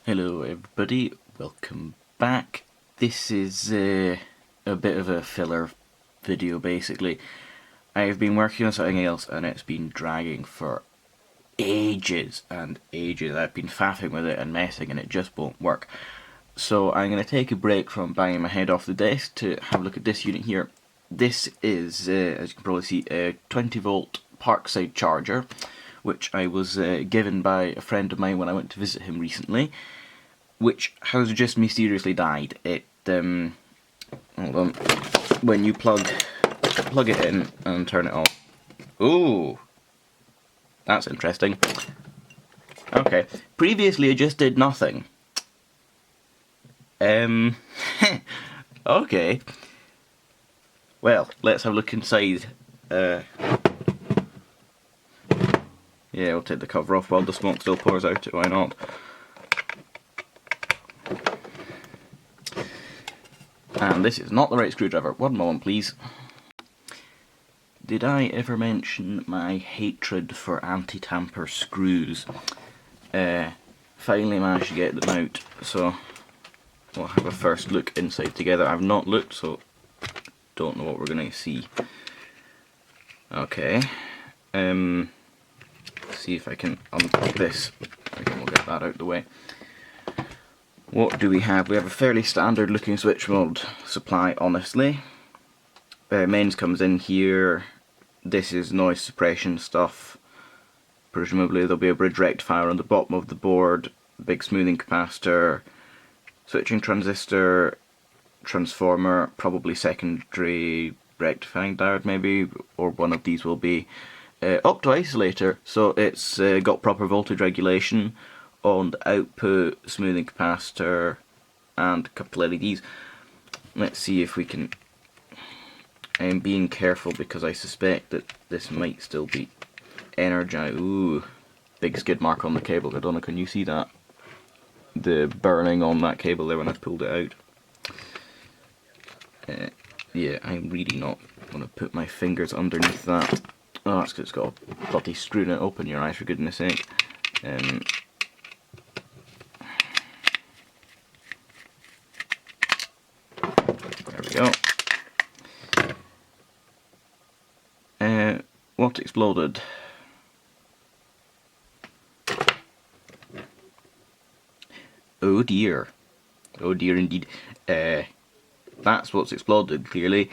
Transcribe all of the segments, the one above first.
Hello everybody, welcome back. This is a bit of a filler video basically. I've been working on something else and it's been dragging for ages and ages. I've been faffing with it and messing and it just won't work. So I'm going to take a break from banging my head off the desk to have a look at this unit here. This is, as you can probably see, a 20 volt Parkside charger, which I was given by a friend of mine when I went to visit him recently, which has just mysteriously died. It, hold on, when you plug it in and turn it off. Ooh, that's interesting. Okay, previously it just did nothing. Okay. Well, let's have a look inside. Yeah, we'll take the cover off while the smoke still pours out, why not? And this is not the right screwdriver. One moment, please. Did I ever mention my hatred for anti-tamper screws? Finally managed to get them out, so we'll have a first look inside together. I've not looked, so don't know what we're going to see. Okay. See if I can unpick this. Okay, we'll get that out of the way. What do we have? We have a fairly standard looking switch mode supply, honestly. Mains comes in here. This is noise suppression stuff. Presumably there'll be a bridge rectifier on the bottom of the board, big smoothing capacitor, switching transistor, transformer, probably secondary rectifying diode maybe, or one of these will be. Opto isolator, so it's got proper voltage regulation on the output, smoothing capacitor, and a couple of LEDs. Let's see if we can. I'm being careful because I suspect that this might still be energized. Ooh, big skid mark on the cable. I don't know, can you see that? The burning on that cable there when I pulled it out. Yeah, I'm really not going to put my fingers underneath that. Oh, that's because it's got a bloody screw in it. Open your eyes, for goodness sake. There we go. What exploded? Oh dear. Oh dear indeed. That's what's exploded, clearly.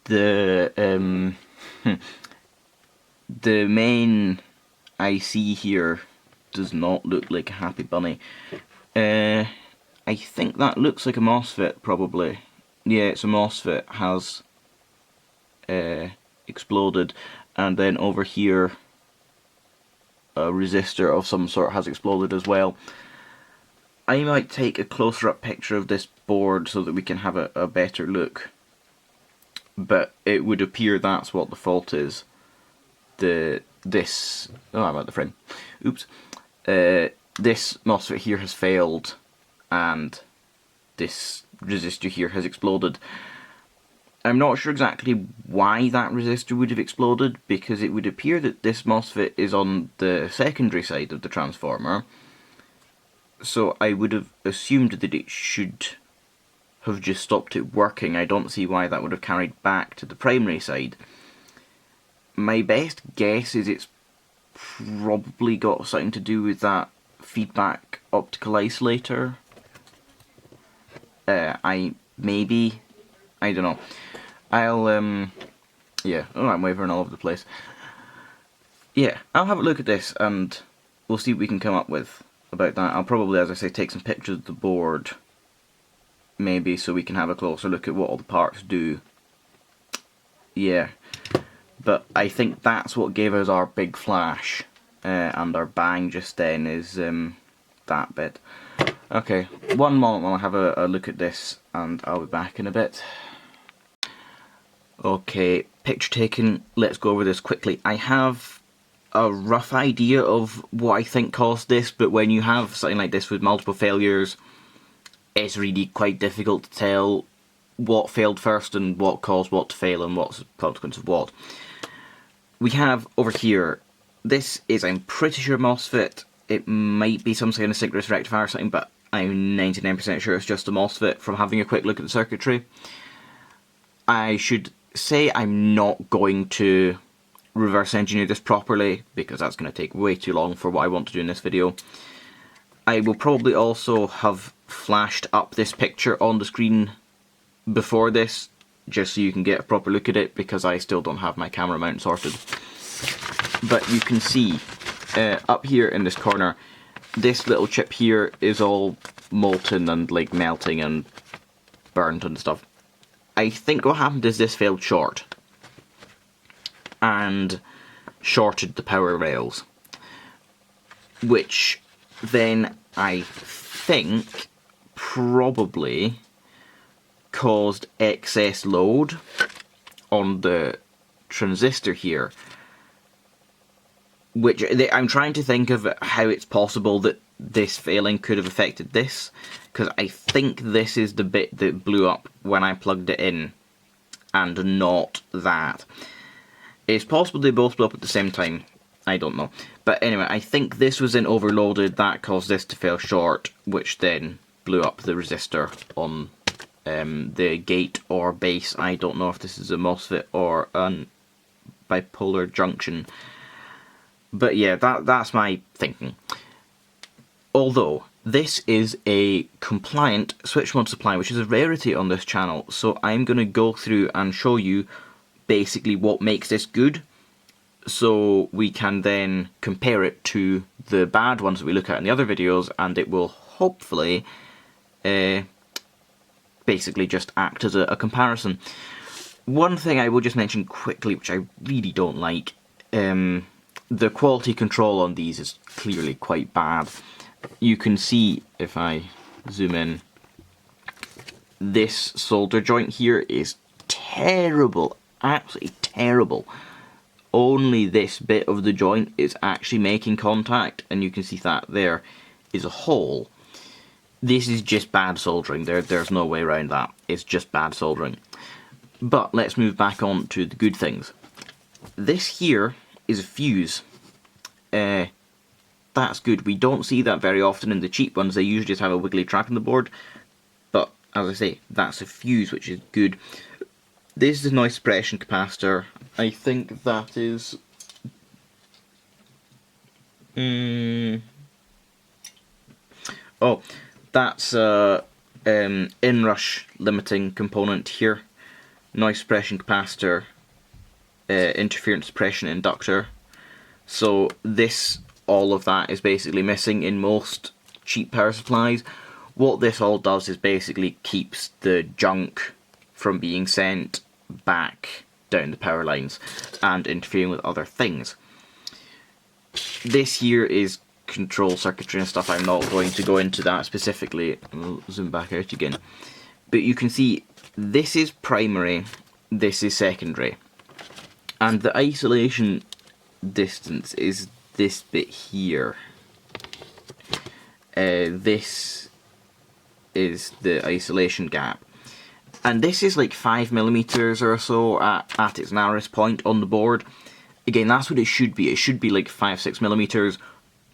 The the main IC here does not look like a happy bunny. I think that looks like a MOSFET, probably. Yeah, it's a MOSFET, has exploded, and then over here a resistor of some sort has exploded as well. I might take a closer up picture of this board so that we can have a better look, but it would appear that's what the fault is. Oh, I'm out the frame. Oops. This MOSFET here has failed, and this resistor here has exploded. I'm not sure exactly why that resistor would have exploded, because it would appear that this MOSFET is on the secondary side of the transformer, so I would have assumed that it should have just stopped it working. I don't see why that would have carried back to the primary side. My best guess is it's probably got something to do with that feedback optical isolator. I don't know. Yeah, oh, I'm wavering all over the place. Yeah, I'll have a look at this and we'll see what we can come up with about that. I'll probably, as I say, take some pictures of the board, maybe, so we can have a closer look at what all the parts do. Yeah, but I think that's what gave us our big flash and our bang just then, is that bit. Okay, one moment while I have a look at this and I'll be back in a bit. Okay, picture taken, let's go over this quickly. I have a rough idea of what I think caused this, but when you have something like this with multiple failures, it's really quite difficult to tell what failed first and what caused what to fail and what's the consequence of what. We have over here, this is, I'm pretty sure, MOSFET. it might be some kind of synchronous rectifier or something, but I'm 99% sure it's just a MOSFET from having a quick look at the circuitry. I should say I'm not going to reverse engineer this properly, because that's going to take way too long for what I want to do in this video. I will probably also have flashed up this picture on the screen before this, just so you can get a proper look at it, because I still don't have my camera mount sorted. But you can see up here in this corner, this little chip here is all molten and like melting and burnt and stuff. I think what happened is this failed short and shorted the power rails, which then I think probably caused excess load on the transistor here, which I'm trying to think of how it's possible that this failing could have affected this, because I think this is the bit that blew up when I plugged it in, and not that. It's possible they both blew up at the same time, I don't know. But anyway, I think this was then overloaded, that caused this to fail short, which then blew up the resistor on the gate or base. I don't know if this is a MOSFET or a bipolar junction. But yeah, that's my thinking. Although, this is a compliant switch mode supply, which is a rarity on this channel, so I'm going to go through and show you basically what makes this good, so we can then compare it to the bad ones that we look at in the other videos, and it will hopefully basically just act as a comparison. One thing I will just mention quickly, which I really don't like, the quality control on these is clearly quite bad. You can see, if I zoom in, this solder joint here is terrible, absolutely terrible. Only this bit of the joint is actually making contact, and you can see that there is a hole. This is just bad soldering. There's no way around that. It's just bad soldering. But let's move back on to the good things. This here is a fuse. That's good. We don't see that very often in the cheap ones. They usually just have a wiggly track on the board. But, as I say, that's a fuse, which is good. This is a noise suppression capacitor. I think that is... Oh, that's a inrush limiting component here. Noise suppression capacitor, interference suppression inductor. So this, all of that is basically missing in most cheap power supplies. What this all does is basically keeps the junk from being sent back down the power lines and interfering with other things. This here is control circuitry and stuff. I'm not going to go into that specifically. I'll zoom back out again. But you can see this is primary, this is secondary. And the isolation distance is this bit here. This is the isolation gap. And this is like 5mm or so at its narrowest point on the board. Again, that's what it should be. It should be like 5-6mm,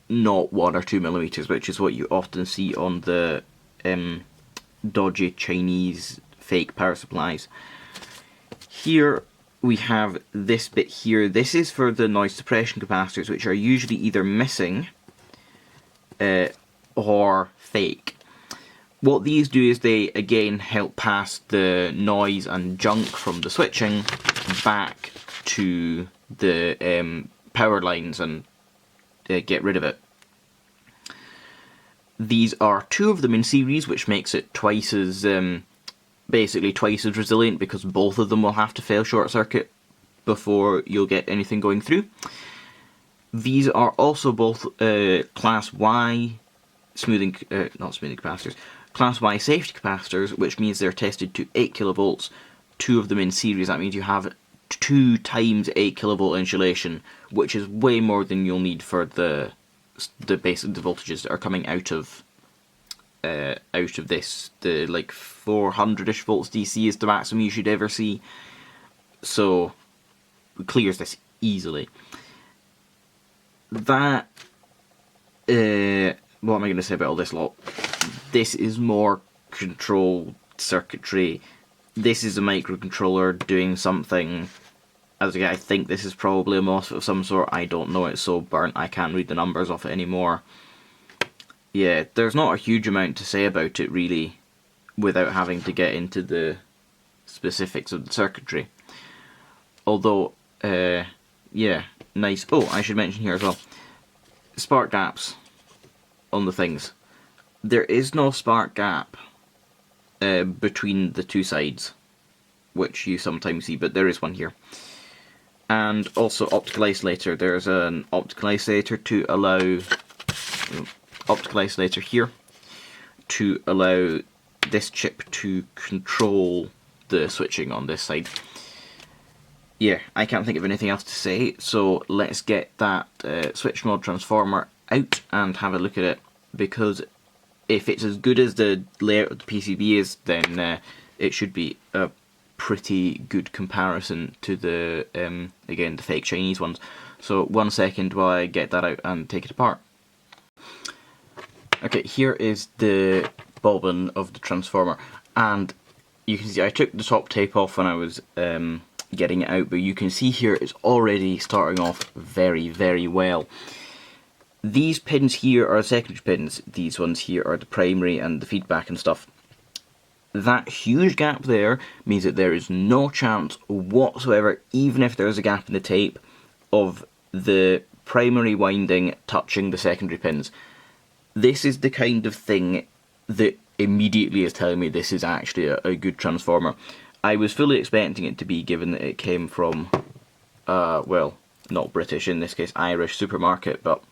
not 1 or 2mm, which is what you often see on the dodgy Chinese fake power supplies. Here we have this bit here. This is for the noise suppression capacitors, which are usually either missing or fake. What these do is they, again, help pass the noise and junk from the switching back to the power lines and get rid of it. These are 2 of them in series, which makes it twice as, basically twice as resilient, because both of them will have to fail short circuit before you'll get anything going through. These are also both Class Y smoothing, not smoothing capacitors, Class Y safety capacitors, which means they're tested to 8 kilovolts, 2 of them in series. That means you have 2 times 8 kilovolt insulation, which is way more than you'll need for the basic voltages that are coming out of this. The like 400ish volts DC is the maximum you should ever see, so it clears this easily. That what am I going to say about all this lot? This is more control circuitry. This is a microcontroller doing something. As again, I think this is probably a MOSFET of some sort. I don't know, it's so burnt I can't read the numbers off it anymore. Yeah, there's not a huge amount to say about it really, without having to get into the specifics of the circuitry. Although, yeah, nice. Oh, I should mention here as well, spark gaps on the things. There is no spark gap between the two sides, which you sometimes see, but there is one here. And also optical isolator. There's an optical isolator to allow optical isolator here to allow this chip to control the switching on this side. Yeah, I can't think of anything else to say, so let's get that switch mode transformer out and have a look at it, because if it's as good as the layout of the PCB is, then it should be a pretty good comparison to the, again, the fake Chinese ones. So 1 second while I get that out and take it apart. Okay, here is the bobbin of the transformer, and you can see I took the top tape off when I was getting it out, but you can see here it's already starting off very, very well. These pins here are secondary pins, these ones here are the primary and the feedback and stuff. That huge gap there means that there is no chance whatsoever, even if there's a gap in the tape, of the primary winding touching the secondary pins. This is the kind of thing that immediately is telling me this is actually a good transformer. I was fully expecting it to be, given that it came from, well, not British, in this case Irish supermarket, but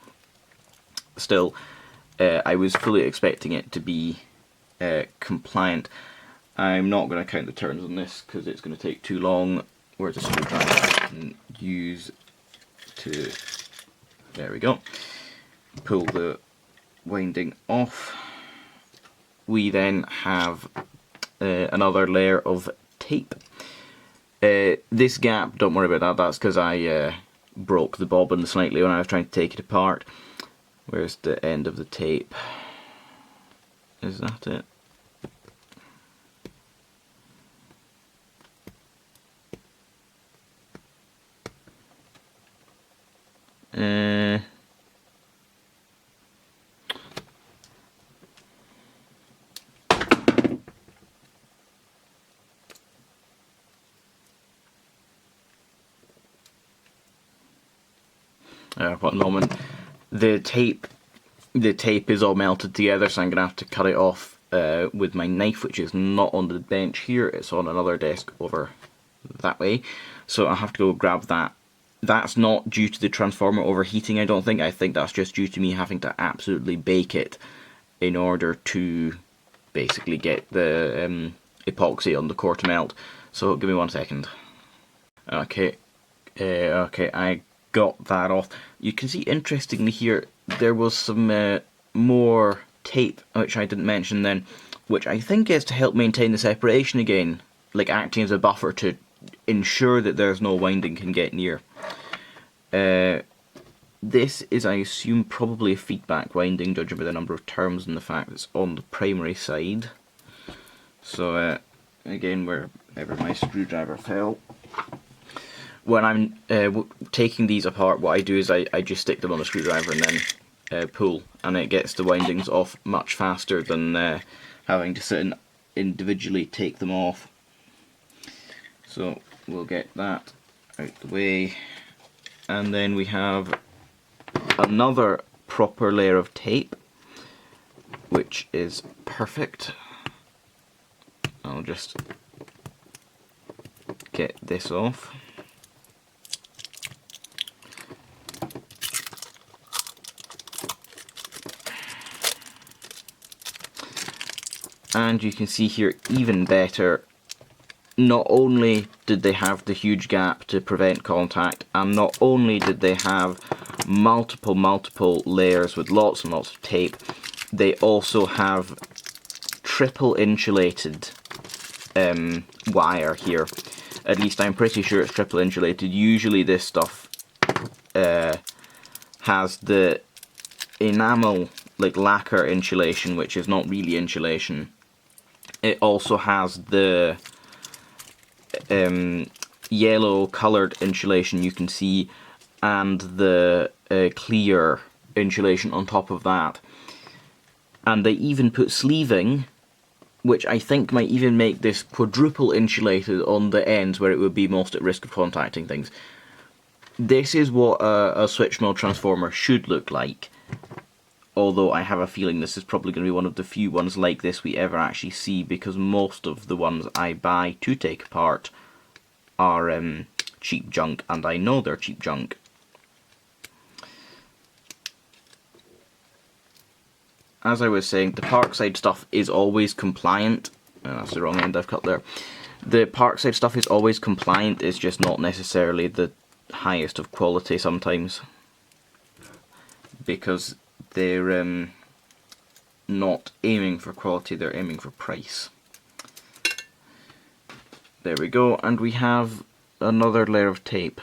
still, I was fully expecting it to be compliant. I'm not going to count the turns on this because it's going to take too long. Where's the screwdriver I can use to, there we go, pull the winding off. We then have another layer of tape. This gap, don't worry about that, that's because I broke the bobbin slightly when I was trying to take it apart. Where's the end of the tape? Is that it? One moment. The tape is all melted together, so I'm going to have to cut it off with my knife, which is not on the bench here, it's on another desk over that way. So I'll have to go grab that. That's not due to the transformer overheating, I don't think. I think that's just due to me having to absolutely bake it in order to basically get the epoxy on the core to melt. So give me 1 second. Okay, okay, I got that off. You can see, interestingly here, there was some more tape, which I didn't mention then, which I think is to help maintain the separation again, like acting as a buffer to ensure that there's no winding can get near. This is, I assume, probably a feedback winding, judging by the number of terms and the fact that it's on the primary side. So, again, wherever my screwdriver fell. When I'm taking these apart, what I do is I just stick them on a screwdriver and then pull, and it gets the windings off much faster than having to sit and individually take them off. So we'll get that out the way, and then we have another proper layer of tape, which is perfect. I'll just get this off. And you can see here, even better, not only did they have the huge gap to prevent contact, and not only did they have multiple layers with lots and lots of tape, they also have triple insulated wire here. At least I'm pretty sure it's triple insulated. Usually this stuff has the enamel, like lacquer insulation, which is not really insulation. It also has the yellow coloured insulation you can see, and the clear insulation on top of that. And they even put sleeving, which I think might even make this quadruple insulated on the ends where it would be most at risk of contacting things. This is what a switch mode transformer should look like, although I have a feeling this is probably going to be one of the few ones like this we ever actually see, because most of the ones I buy to take apart are cheap junk, and I know they're cheap junk. As I was saying, the Parkside stuff is always compliant. That's the wrong end I've cut there. The Parkside stuff is always compliant, it's just not necessarily the highest of quality sometimes, because they're not aiming for quality, they're aiming for price. There we go, and we have another layer of tape.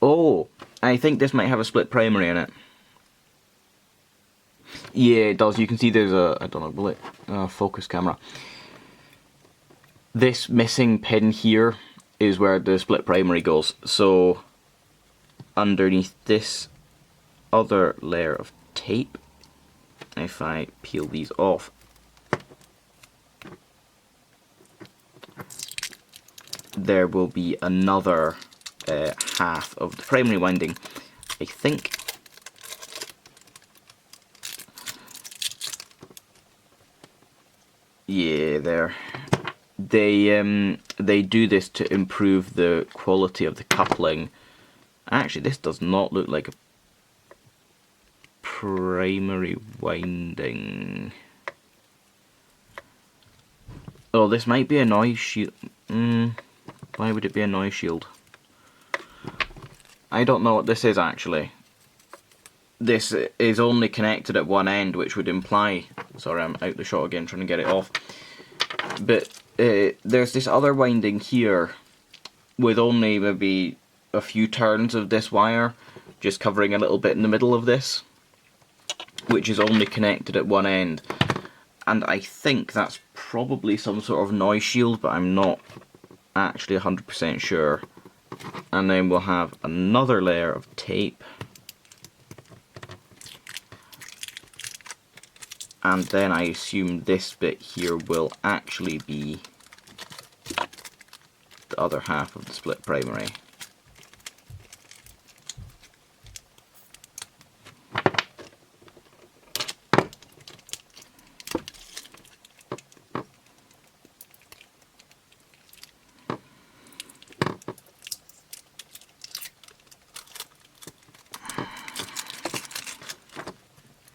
Oh, I think this might have a split primary in it. Yeah, it does. You can see there's a, I don't know, will it focus camera. This missing pin here is where the split primary goes. So underneath this other layer of tape, if I peel these off, there will be another half of the primary winding, I think. Yeah, there. They do this to improve the quality of the coupling. Actually, this does not look like a primary winding. Oh, this might be a noise shield. Why would it be a noise shield? I don't know what this is actually. This is only connected at one end, which would imply... Sorry, I'm out the shot again trying to get it off. But there's this other winding here with only maybe a few turns of this wire, just covering a little bit in the middle of this, which is only connected at one end. And I think that's probably some sort of noise shield, but I'm not actually 100% sure. And then we'll have another layer of tape. And then I assume this bit here will actually be the other half of the split primary.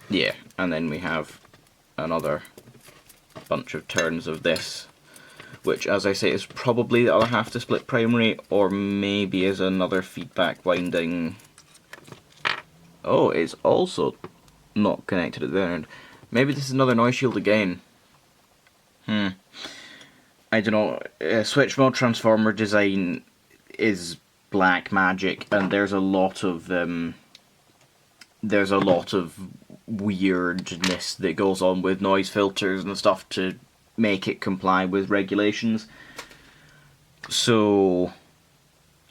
Yeah, and then we have another bunch of turns of this, which, as I say, is probably the other half to split primary, or maybe is another feedback winding. Oh, it's also not connected at the end. Maybe this is another noise shield again. I don't know. Switch mode transformer design is black magic, and there's a lot of weirdness that goes on with noise filters and stuff to make it comply with regulations. So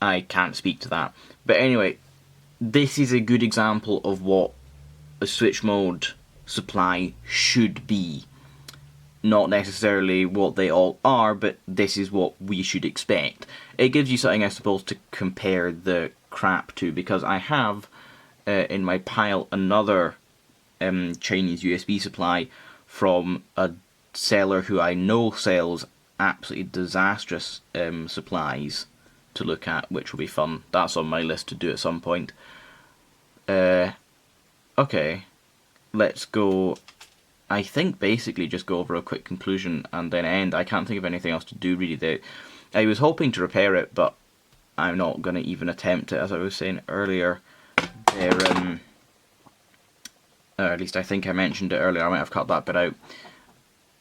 I can't speak to that. But anyway, this is a good example of what a switch mode supply should be. Not necessarily what they all are, but this is what we should expect. It gives you something, I suppose, to compare the crap to, because I have in my pile another Chinese USB supply from a seller who I know sells absolutely disastrous supplies to look at, which will be fun. That's on my list to do at some point. Okay, let's go. I think basically just go over a quick conclusion and then end. I can't think of anything else to do really. I was hoping to repair it, but I'm not going to even attempt it. As I was saying earlier, they're or at least I think I mentioned it earlier, I might have cut that bit out.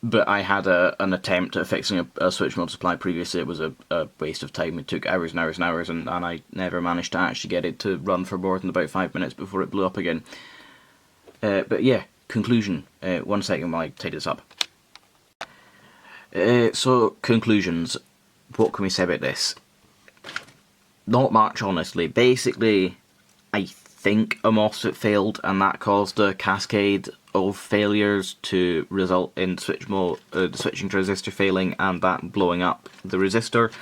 But I had an attempt at fixing a switch mode supply previously. It was a waste of time. It took hours and hours and hours, and I never managed to actually get it to run for more than about 5 minutes before it blew up again. But yeah, conclusion. 1 second while I tidy this up. So, conclusions. What can we say about this? Not much, honestly. Basically, I think a MOSFET failed, and that caused a cascade of failures to result in the switching transistor failing and that blowing up the resistor.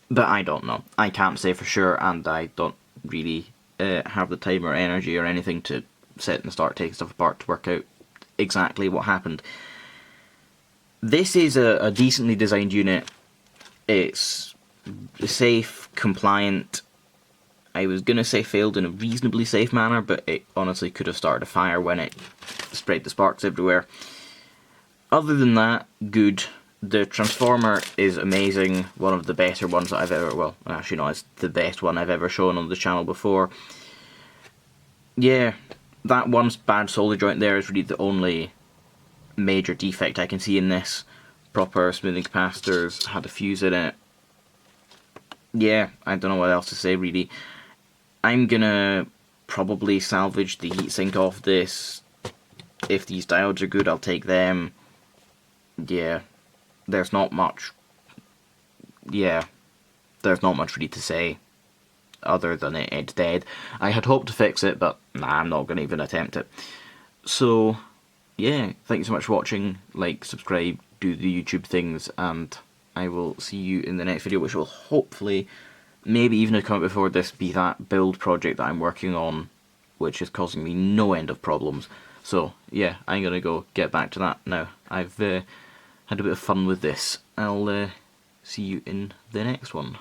But I don't know. I can't say for sure, and I don't really have the time or energy or anything to sit and start taking stuff apart to work out exactly what happened. This is a decently designed unit. It's safe, compliant. I was going to say failed in a reasonably safe manner, but it honestly could have started a fire when it sprayed the sparks everywhere. Other than that, good. The transformer is amazing, one of the better ones that I've ever, well, actually no, it's the best one I've ever shown on the channel before. Yeah, that one bad solder joint there is really the only major defect I can see in this. Proper smoothing capacitors, had a fuse in it. Yeah, I don't know what else to say really. I'm gonna probably salvage the heatsink off this. If these diodes are good, I'll take them. Yeah, there's not much. Yeah, there's not much really to say other than it's dead. I had hoped to fix it, but nah, I'm not gonna even attempt it. So, yeah, thank you so much for watching. Like, subscribe, do the YouTube things, and I will see you in the next video, which will hopefully, maybe even come out before this, be that build project that I'm working on, which is causing me no end of problems. So, yeah, I'm going to go get back to that now. I've had a bit of fun with this. I'll see you in the next one.